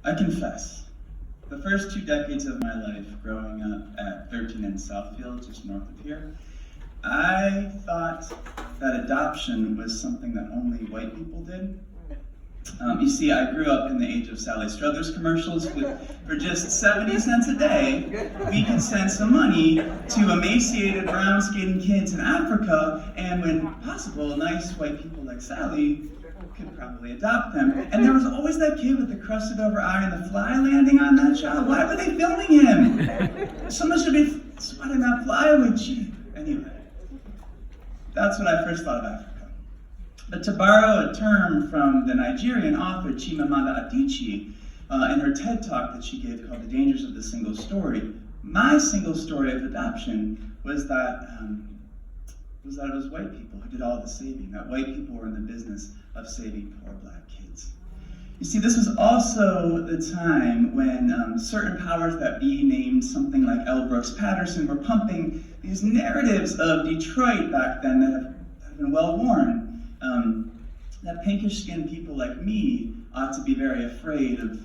I confess, the first 2 decades of my life growing up at 13 in Southfield, just north of here, I thought that adoption was something that only white people did. You see, I grew up in the age of Sally Struthers commercials. For just 70 cents a day, we could send some money to emaciated brown-skinned kids in Africa, and when possible, nice white people like Sally could probably adopt them. And there was always that kid with the crusted over eye and the fly landing on that child. Why were they filming him? Someone should be swatting that fly away. Anyway, that's when I first thought of Africa. But to borrow a term from the Nigerian author Chimamanda Adichie, in her TED Talk that she gave called The Dangers of the Single Story, my single story of adoption was that it was white people who did all the saving, that white people were in the business of saving poor black kids. You see, this was also the time when certain powers that be, named something like L. Brooks Patterson, were pumping these narratives of Detroit back then that have been well worn. That pinkish-skinned people like me ought to be very afraid of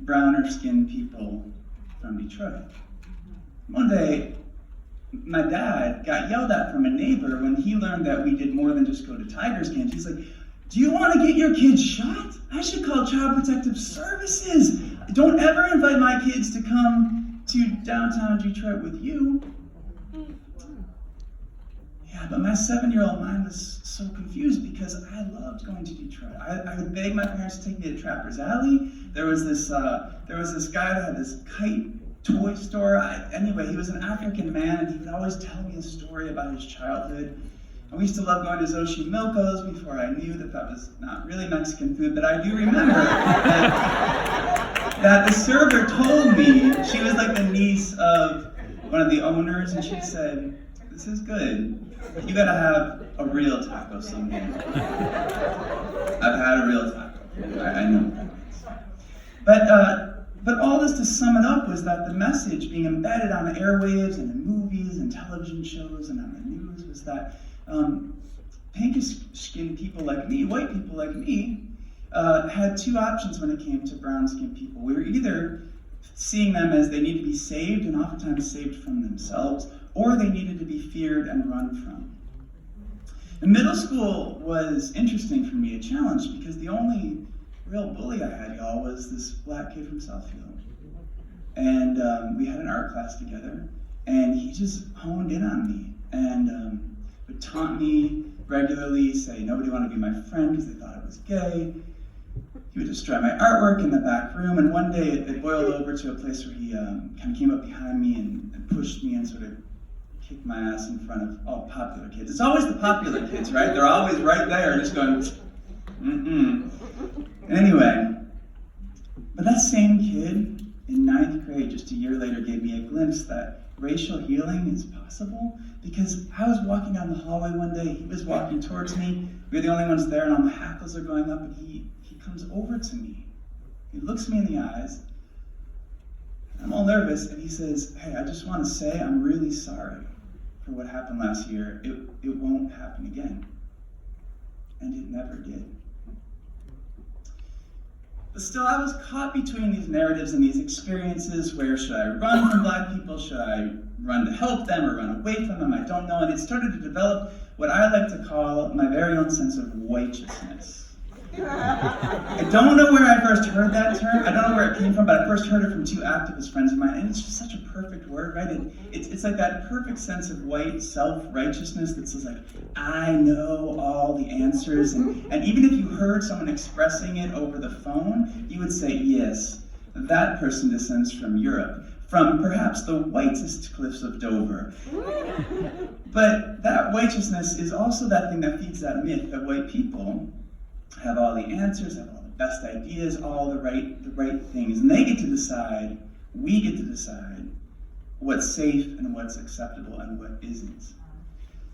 browner-skinned people from Detroit. One day, my dad got yelled at from a neighbor when he learned that we did more than just go to Tigers games. He's like, "Do you want to get your kids shot? I should call Child Protective Services. Don't ever invite my kids to come to downtown Detroit with you." Yeah, but my 7-year-old mind was so confused because I loved going to Detroit. I would beg my parents to take me to Trapper's Alley. There was this guy that had this kite toy store. Anyway, he was an African man, and he would always tell me a story about his childhood. And we used to love going to Xochimilco's before I knew that was not really Mexican food, but I do remember that the server told me, she was like the niece of one of the owners, and she said, "This is good. You gotta have a real taco someday." I've had a real taco. I know what that is. But all this, to sum it up, was that the message being embedded on the airwaves and in movies and television shows and on the news was that pinkish-skinned people like me, white people like me, had two options when it came to brown-skinned people. We were either seeing them as they need to be saved, and oftentimes saved from themselves, or they needed to be feared and run from. And middle school was interesting for me, a challenge, because the only real bully I had, y'all, was this black kid from Southfield. And we had an art class together, and he just honed in on me, and would taunt me regularly, say nobody wanted to be my friend because they thought I was gay. He would destroy my artwork in the back room, and one day it boiled over to a place where he kind of came up behind me and pushed me and sort of kicked my ass in front of all popular kids. It's always the popular kids, right? They're always right there just going, Anyway, but that same kid in 9th grade, just a year later, gave me a glimpse that racial healing is possible, because I was walking down the hallway one day, he was walking towards me, we were the only ones there, and all my hackles are going up, and he comes over to me. He looks me in the eyes, I'm all nervous, and he says, "Hey, I just want to say I'm really sorry for what happened last year. It won't happen again." And it never did. But still, I was caught between these narratives and these experiences where should I run from black people, should I run to help them or run away from them, I don't know. And it started to develop what I like to call my very own sense of whiteousness. I don't know where I first heard that term, I don't know where it came from, but I first heard it from two activist friends of mine, and it's just such a perfect word, right? It's like that perfect sense of white self-righteousness that says like, I know all the answers, and even if you heard someone expressing it over the phone, you would say, yes, that person descends from Europe, from perhaps the whitest cliffs of Dover. But that whiteousness is also that thing that feeds that myth that white people have all the answers, have all the best ideas, all the right things, and they get to decide, we get to decide what's safe and what's acceptable and what isn't.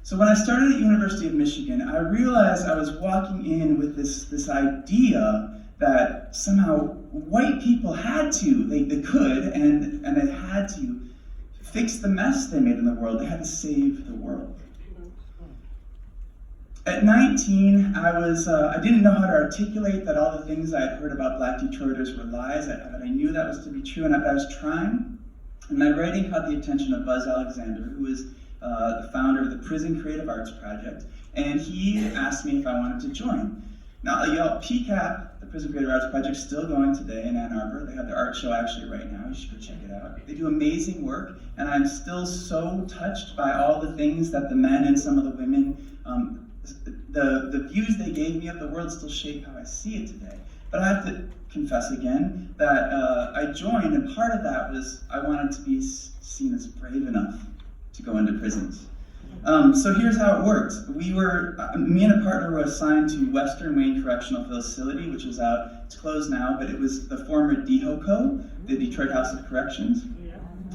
So when I started at University of Michigan, I realized I was walking in with this idea that somehow white people had to, they could, and they had to fix the mess they made in the world. They had to save the world. At 19, I didn't know how to articulate that all the things I had heard about Black Detroiters were lies, but I knew that was to be true, and I was trying. And my writing caught the attention of Buzz Alexander, who is the founder of the Prison Creative Arts Project, and he asked me if I wanted to join. Now, PCAP, the Prison Creative Arts Project, is still going today in Ann Arbor. They have their art show actually right now. You should go check it out. They do amazing work, and I'm still so touched by all the things that the men and some of the women, the views they gave me of the world still shape how I see it today. But I have to confess again that I joined, and part of that was I wanted to be seen as brave enough to go into prisons. So here's how it worked. Me and a partner were assigned to Western Wayne Correctional Facility, which is out, it's closed now, but it was the former DHOCO, the Detroit House of Corrections.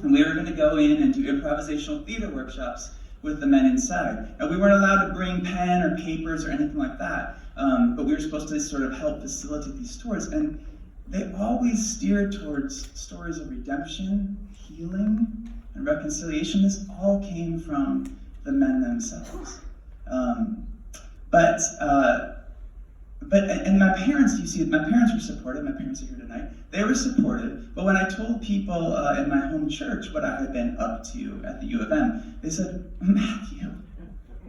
And we were going to go in and do improvisational theater workshops with the men inside. Now, we weren't allowed to bring pen or papers or anything like that, but we were supposed to sort of help facilitate these stories. And they always steered towards stories of redemption, healing, and reconciliation. This all came from the men themselves. And my parents, you see, my parents were supportive. My parents are here tonight. They were supportive. But when I told people in my home church what I had been up to at the U of M, they said, Matthew,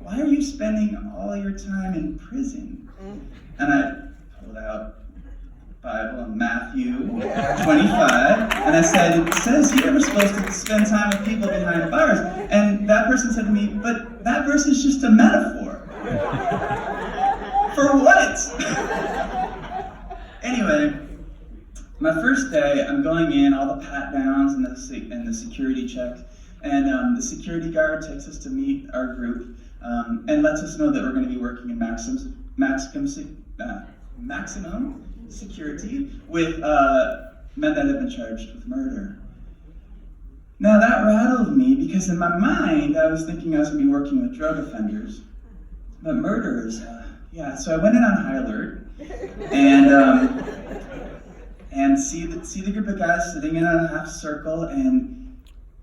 why are you spending all your time in prison? And I pulled out Bible and Matthew 25, and I said, it says here we're supposed to spend time with people behind bars. And that person said to me, but that verse is just a metaphor. For what? Anyway, my first day, I'm going in, all the pat downs and the security check, and the security guard takes us to meet our group and lets us know that we're going to be working in maximum security with men that have been charged with murder. Now that rattled me because in my mind I was thinking I was going to be working with drug offenders, but murderers, so I went in on high alert and see the group of guys sitting in a half circle, and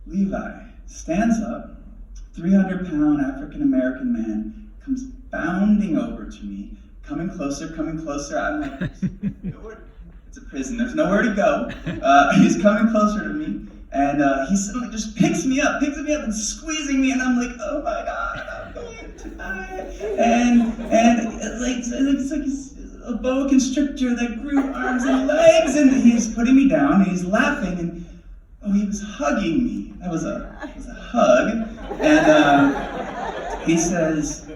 Levi stands up, 300-pound African-American man, comes bounding over to me, coming closer. I'm like, it's a prison, there's nowhere to go. He's coming closer to me, and he suddenly just picks me up and squeezing me, and I'm like, oh my God, I'm going to die. And it's like a boa constrictor that grew arms and legs, and he's putting me down, and he's laughing, and he was hugging me. That was a hug, and he says,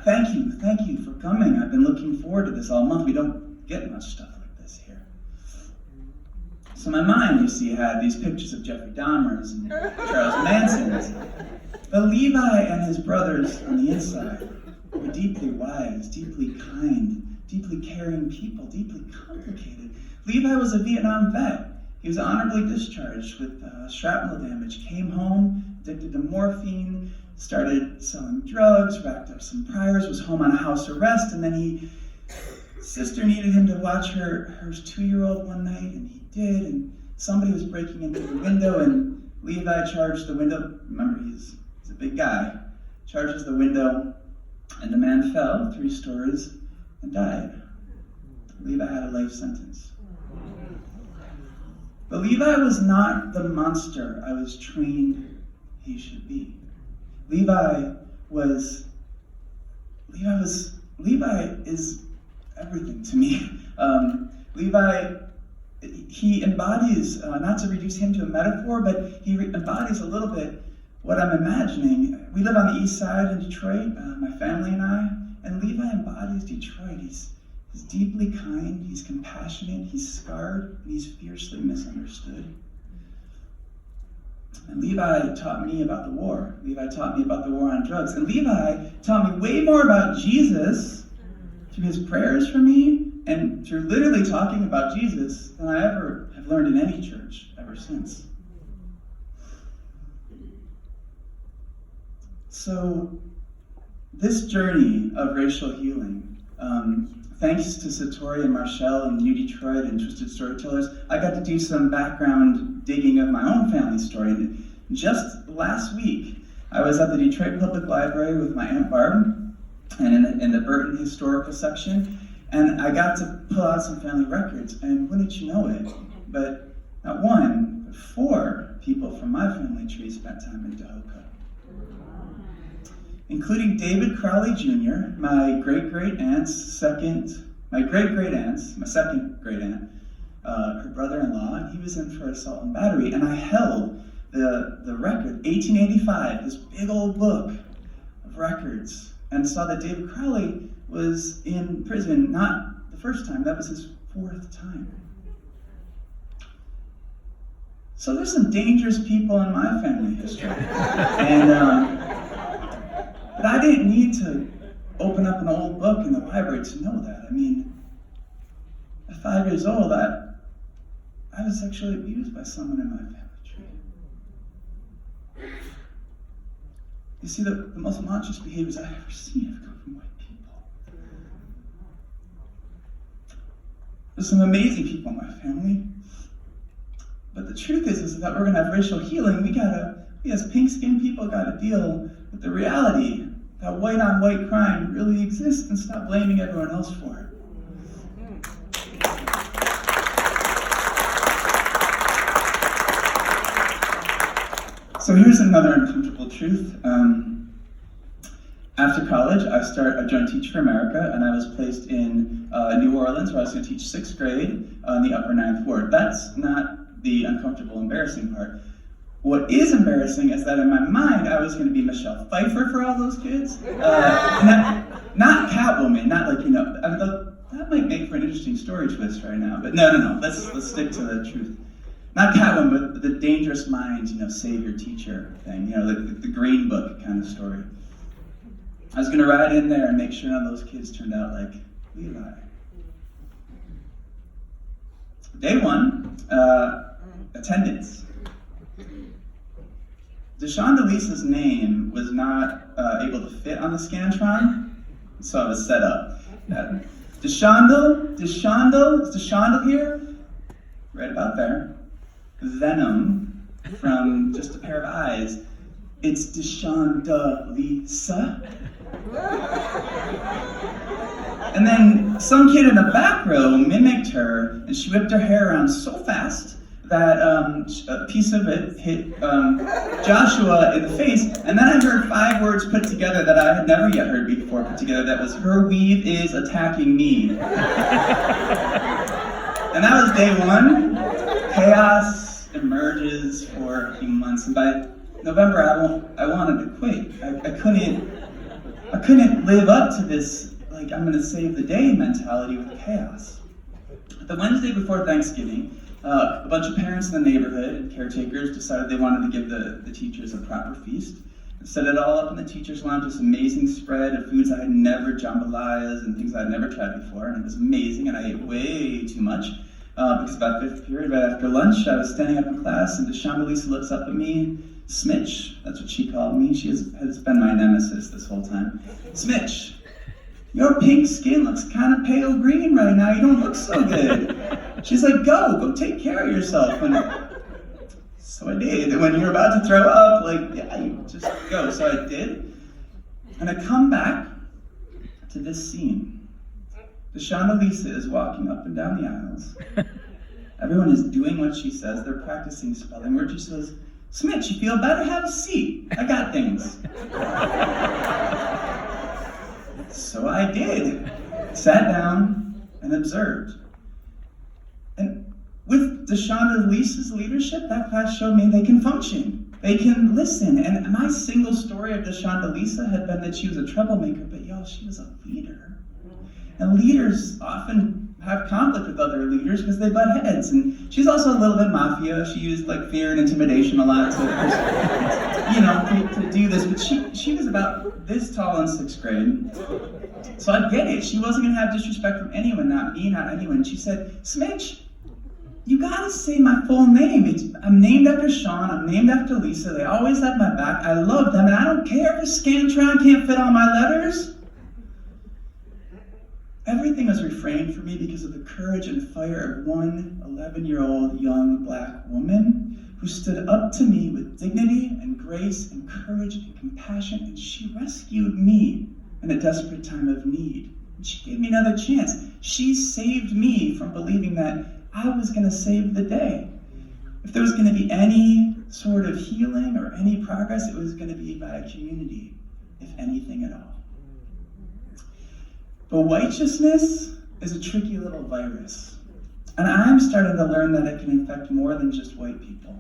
Thank you for coming. I've been looking forward to this all month. We don't get much stuff like this here. So my mind, you see, had these pictures of Jeffrey Dahmers and Charles Mansons. But Levi and his brothers on the inside were deeply wise, deeply kind, deeply caring people, deeply complicated. Levi was a Vietnam vet. He was honorably discharged with shrapnel damage, came home, addicted to morphine, started selling drugs, racked up some priors, was home on house arrest, and then sister needed him to watch her 2-year-old one night, and he did, and somebody was breaking into the window, and Levi charged the window. Remember, he's a big guy. Charges the window, and the man fell 3 stories and died. Levi had a life sentence. But Levi was not the monster I was trained he should be. Levi is everything to me. Levi, he embodies, not to reduce him to a metaphor, but he embodies a little bit what I'm imagining. We live on the east side in Detroit, my family and I, and Levi embodies Detroit. He's deeply kind, he's compassionate, he's scarred, and he's fiercely misunderstood. And Levi taught me about the war. Levi taught me about the war on drugs. And Levi taught me way more about Jesus through his prayers for me and through literally talking about Jesus than I ever have learned in any church ever since. So this journey of racial healing, thanks to Satori and Marshall and New Detroit and Twisted Storytellers, I got to do some background digging of my own family story. And just last week, I was at the Detroit Public Library with my Aunt Barb, and in the Burton historical section, and I got to pull out some family records, and wouldn't you know it, but not one, but 4 people from my family tree spent time in Tohoku, including David Crowley Jr., my great-great-aunt's my second great aunt, her brother-in-law, and he was in for assault and battery, and I held the record, 1885, this big old book of records, and saw that David Crowley was in prison, not the first time, that was his 4th time. So there's some dangerous people in my family history, and but I didn't need to open up an old book in the library to know that. I mean, at 5 years old, I was sexually abused by someone in my family tree. You see, the most monstrous behaviors I've ever seen have come from white people. There's some amazing people in my family, but the truth is that we're gonna have racial healing. We as pink-skinned people gotta deal with the reality that white-on-white crime really exists and stop blaming everyone else for it. So here's another uncomfortable truth. After college, I joined Teach for America, and I was placed in New Orleans, where I was going to teach 6th grade in the upper 9th ward. That's not the uncomfortable, embarrassing part. What is embarrassing is that in my mind, I was going to be Michelle Pfeiffer for all those kids. Not Catwoman, not like, that might make for an interesting story twist right now. But no, let's stick to the truth. Not Catwoman, but the dangerous minds, savior, teacher thing, like the Green Book kind of story. I was going to ride in there and make sure none of those kids turned out like Levi. Day 1, attendance. Deshaun Lisa's name was not able to fit on the Scantron, so I was set up. Deshandle, is Deshandle here? Right about there. Venom from Just a Pair of Eyes. It's Deshaun Lisa. And then some kid in the back row mimicked her, and she whipped her hair around so fast that a piece of it hit Joshua in the face, and then I heard 5 words put together that I had never yet heard before put together. That was, her weave is attacking me. And that was day 1. Chaos emerges for a few months, and by November I wanted to quit. I couldn't live up to this, like, I'm gonna save the day mentality with chaos. The Wednesday before Thanksgiving, a bunch of parents in the neighborhood and caretakers decided they wanted to give the teachers a proper feast. Set it all up in the teacher's lounge, this amazing spread of foods I had never, jambalayas and things I had never tried before, and it was amazing, and I ate way too much. Because about 5th period, right after lunch, I was standing up in class, and Deshaun Lisa looks up at me, Smitch, that's what she called me. She has been my nemesis this whole time. Smitch, your pink skin looks kind of pale green right now. You don't look so good. She's like, go take care of yourself. And so I did. And when you're about to throw up, you just go. So I did. And I come back to this scene. Deshaun Lisa is walking up and down the aisles. Everyone is doing what she says. They're practicing spelling words. She says, Smith, you feel better? Have a seat. I got things. So I did. Sat down and observed. And with Deshaun Lisa's leadership, that class showed me they can function. They can listen. And my single story of Deshaun Lisa had been that she was a troublemaker, but y'all, she was a leader. And leaders often have conflict with other leaders because they butt heads. And she's also a little bit mafia. She used fear and intimidation a lot to do this. But she was about this tall in 6th grade. So I get it. She wasn't going to have disrespect from anyone, not me, not anyone. She said, Smitch, you gotta say my full name. I'm named after Sean, I'm named after Lisa. They always have my back. I love them, and I don't care if a Scantron can't fit all my letters. Everything was refrained from me because of the courage and fire of one 11-year-old young black woman who stood up to me with dignity and grace and courage and compassion, and she rescued me in a desperate time of need. And she gave me another chance. She saved me from believing that I was going to save the day. If there was going to be any sort of healing or any progress, it was going to be by a community, if anything at all. But whiteousness is a tricky little virus. And I'm starting to learn that it can infect more than just white people.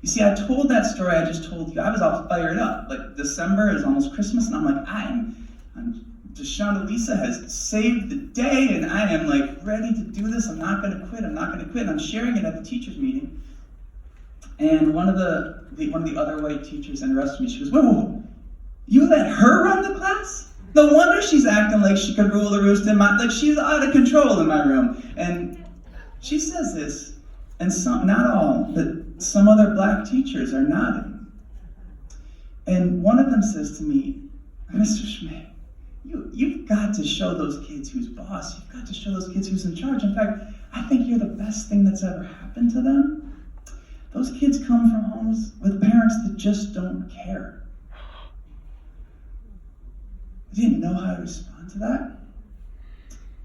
You see, I told that story I just told you. I was all fired up. Like, December is almost Christmas, and I'm like, Deshaun Elisa has saved the day, and I am like ready to do this. I'm not going to quit. I'm not going to quit. And I'm sharing it at the teachers' meeting. And one of the other white teachers interrupted me. She goes, whoa, you let her run the class? No wonder she's acting like she could rule the roost in my, like she's out of control in my room. And she says this, and some, not all, but some other black teachers are nodding. And one of them says to me, Mr. Schmidt, you've got to show those kids who's boss. You've got to show those kids who's in charge. In fact, I think you're the best thing that's ever happened to them. Those kids come from homes with parents that just don't care. I didn't know how to respond to that.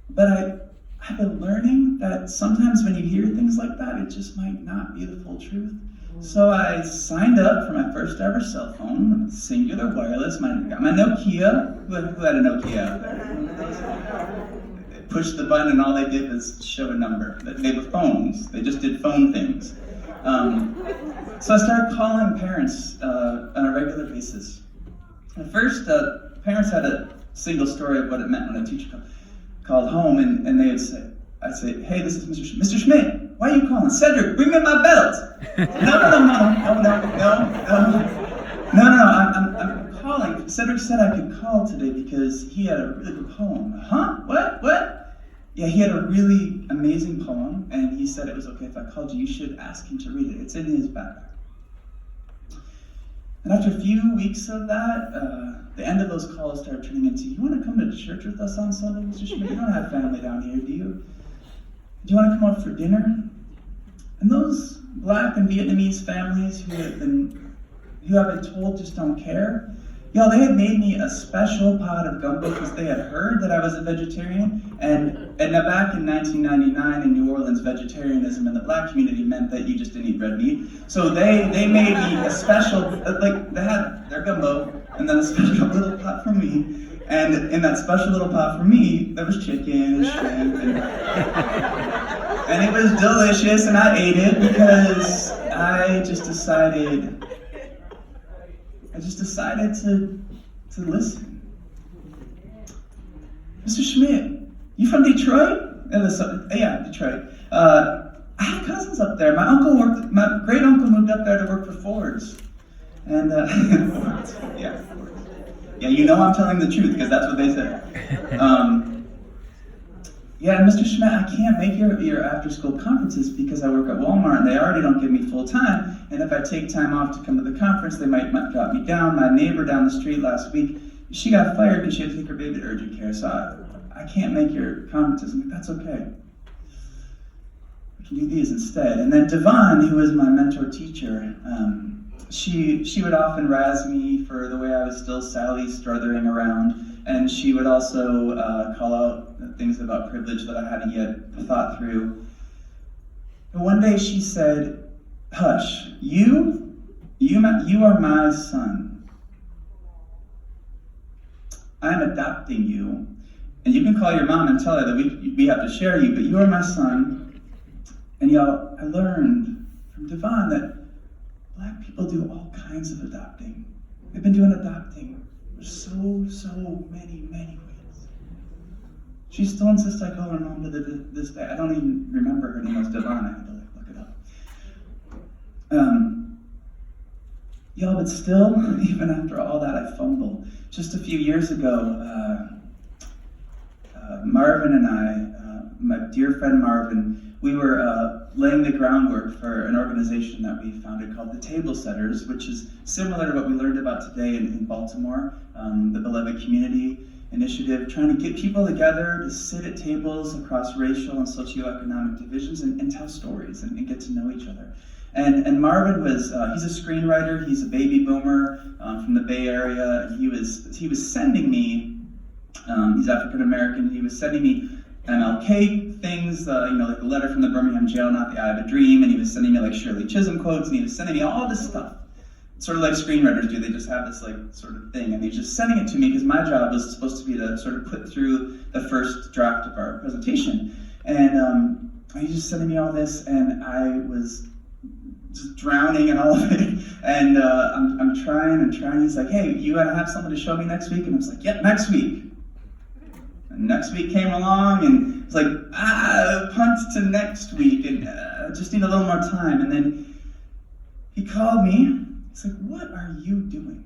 But I've been learning that sometimes when you hear things like that, it just might not be the full truth. So I signed up for my first ever cell phone, singular wireless. Got my Nokia. Who had a Nokia? Pushed the button and all they did was show a number. They were phones. They just did phone things. So I started calling parents on a regular basis. At first, parents had a single story of what it meant when a teacher called home, and they would say, I'd say, hey, this is Mr. Schmidt. Mr. Schmidt, why are you calling? Cedric, bring me my belt. No, I'm calling. Cedric said I could call today because he had a really good poem. Huh? What? Yeah, he had a really amazing poem, and he said it was okay if I called you. You should ask him to read it. It's in his backpack. And after a few weeks of that, the end of those calls started turning into, you want to come to church with us on Sunday, Mr. Schmidt? You don't have family down here, do you? Do you want to come up for dinner? And those Black and Vietnamese families who have been told just don't care, they had made me a special pot of gumbo because they had heard that I was a vegetarian. And now back in 1999 in New Orleans, vegetarianism in the Black community meant that you just didn't eat red meat. So they made me a special, like they had their gumbo and then a special little pot for me. And in that special little pot for me, there was chicken, shrimp, and it was delicious, and I ate it because I just decided to listen. Mr. Schmidt, you from Detroit? Yeah, Detroit. I have cousins up there. My great uncle moved up there to work for Ford's. And, yeah, Ford's. Yeah, you know I'm telling the truth because that's what they said. Yeah, Mr. Schmidt, I can't make your after-school conferences because I work at Walmart and they already don't give me full time. And if I take time off to come to the conference, they might drop me down. My neighbor down the street last week, she got fired because she had to take her baby to urgent care. So I can't make your conferences. I'm like, that's okay. We can do these instead. And then Devon, who was my mentor teacher, she would often razz me for the way I was still Sally struthering around. And she would also call out things about privilege that I hadn't yet thought through. But one day she said, hush, you are my son. I'm adopting you. And you can call your mom and tell her that we have to share you, but you are my son. And y'all, I learned from Devon that Black people do all kinds of adopting. They've been doing adopting for so many ways. She still insists I call her mom to this day. I don't even remember her name was Devon. I had to look it up. Y'all, but still, even after all that, I fumble. Just a few years ago, Marvin and I, my dear friend Marvin, we were laying the groundwork for an organization that we founded called the Table Setters, which is similar to what we learned about today in Baltimore, the Beloved Community Initiative, trying to get people together to sit at tables across racial and socioeconomic divisions and tell stories and get to know each other. And Marvin was, he's a screenwriter, he's a baby boomer from the Bay Area, and he was sending me He's African American. He was sending me MLK things, like a letter from the Birmingham jail, not the I Have a Dream, and he was sending me like Shirley Chisholm quotes, and he was sending me all this stuff. Sort of like screenwriters do, they just have this like sort of thing, and he's just sending it to me because my job was supposed to be to sort of put through the first draft of our presentation. And he's just sending me all this, and I was just drowning in all of it. And I'm trying and trying. He's like, hey, you gotta have something to show me next week? And I was like, yep, next week. And next week came along, and it's like, punt to next week, and just need a little more time. And then he called me. He's like, what are you doing?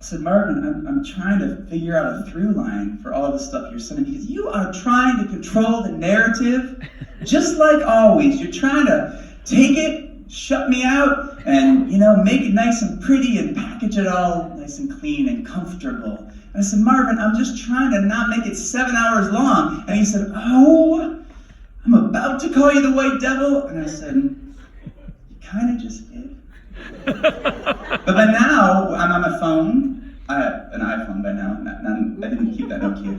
I said, Marvin, I'm trying to figure out a through line for all the stuff you're sending me, because you are trying to control the narrative, just like always. You're trying to take it, shut me out, and make it nice and pretty and package it all nice and clean and comfortable. And I said, Marvin, I'm just trying to not make it 7 hours long. And he said, oh, I'm about to call you the white devil. And I said, you kind of just did. But then now I'm on my phone. I have an iPhone by now. I didn't keep that Nokia.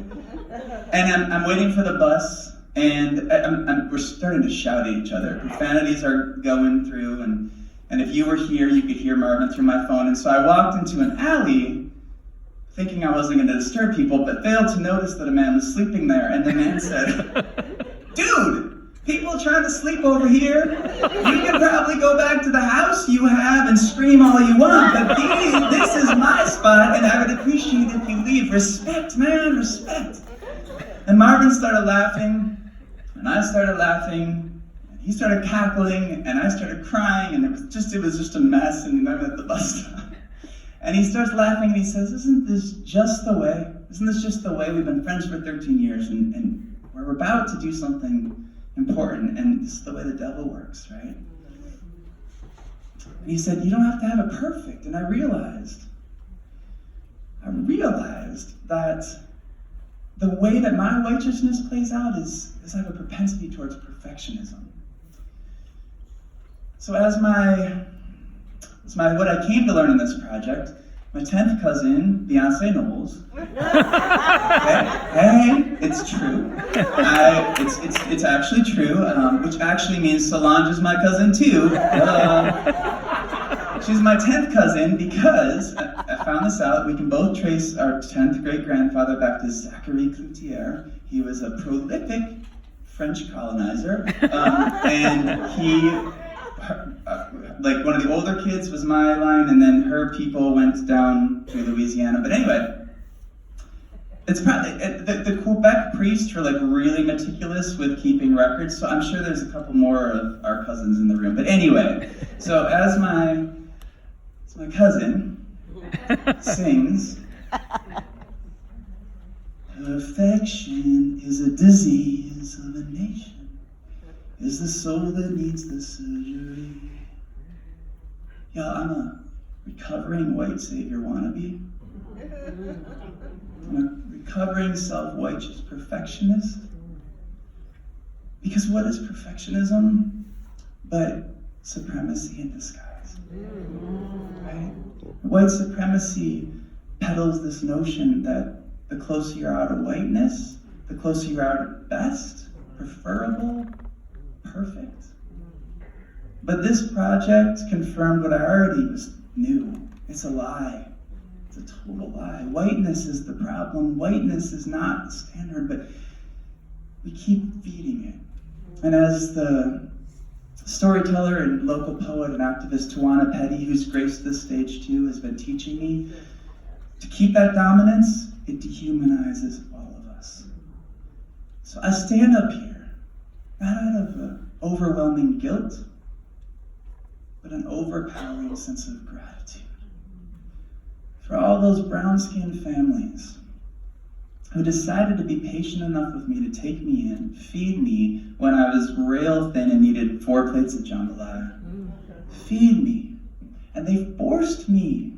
And I'm waiting for the bus. And we're starting to shout at each other. Profanities are going through, and if you were here, you could hear Marvin through my phone. And so I walked into an alley, thinking I wasn't going to disturb people, but failed to notice that a man was sleeping there. And the man said, dude, people trying to sleep over here? You can probably go back to the house you have and scream all you want, but this is my spot, and I would appreciate if you leave. Respect, man, respect. And Marvin started laughing. And I started laughing, and he started cackling, and I started crying, and it was just a mess, and I'm at the bus stop. And he starts laughing, and he says, isn't this just the way? Isn't this just the way? We've been friends for 13 years, and we're about to do something important, and this is the way the devil works, right? And he said, you don't have to have it perfect. And I realized that the way that my righteousness plays out is I have a propensity towards perfectionism. So what I came to learn in this project, my 10th cousin, Beyonce Knowles. Hey, it's true. It's actually true, which actually means Solange is my cousin too. She's my 10th cousin because I found this out. We can both trace our 10th great-grandfather back to Zachary Cloutier. He was a prolific French colonizer, and he, like one of the older kids was my line, and then her people went down to Louisiana. But anyway, it's probably, the Quebec priests are like really meticulous with keeping records, so I'm sure there's a couple more of our cousins in the room. But anyway, so as my cousin sings, perfection is a disease of a nation, is the soul that needs the surgery. Yeah, I'm a recovering white savior wannabe. I'm a recovering self-righteous perfectionist. Because what is perfectionism but supremacy in disguise? Right? White supremacy peddles this notion that the closer you are to whiteness, the closer you are to best, preferable, perfect. But this project confirmed what I already knew. It's a lie. It's a total lie. Whiteness is the problem. Whiteness is not the standard, but we keep feeding it. And as the storyteller and local poet and activist Tawana Petty, who's graced this stage too, has been teaching me, to keep that dominance, it dehumanizes all of us. So I stand up here, not out of overwhelming guilt, but an overpowering sense of gratitude for all those brown-skinned families who decided to be patient enough with me to take me in, feed me when I was rail thin and needed 4 plates of jambalaya. Feed me. And they forced me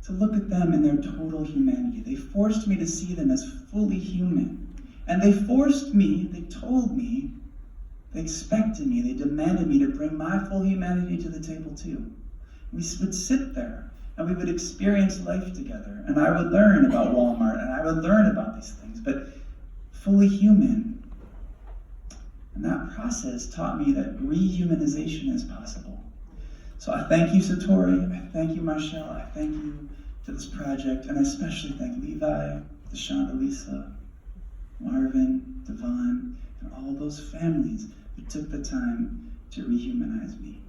to look at them in their total humanity. They forced me to see them as fully human. And they forced me, they told me, they expected me, they demanded me to bring my full humanity to the table too. We would sit there and we would experience life together. And I would learn about Walmart, and I would learn about these things, but fully human. And that process taught me that rehumanization is possible. So I thank you, Satori. I thank you, Marshall. I thank you to this project, and I especially thank Levi, Deshaun, Lisa, Marvin, Devon, and all those families who took the time to rehumanize me.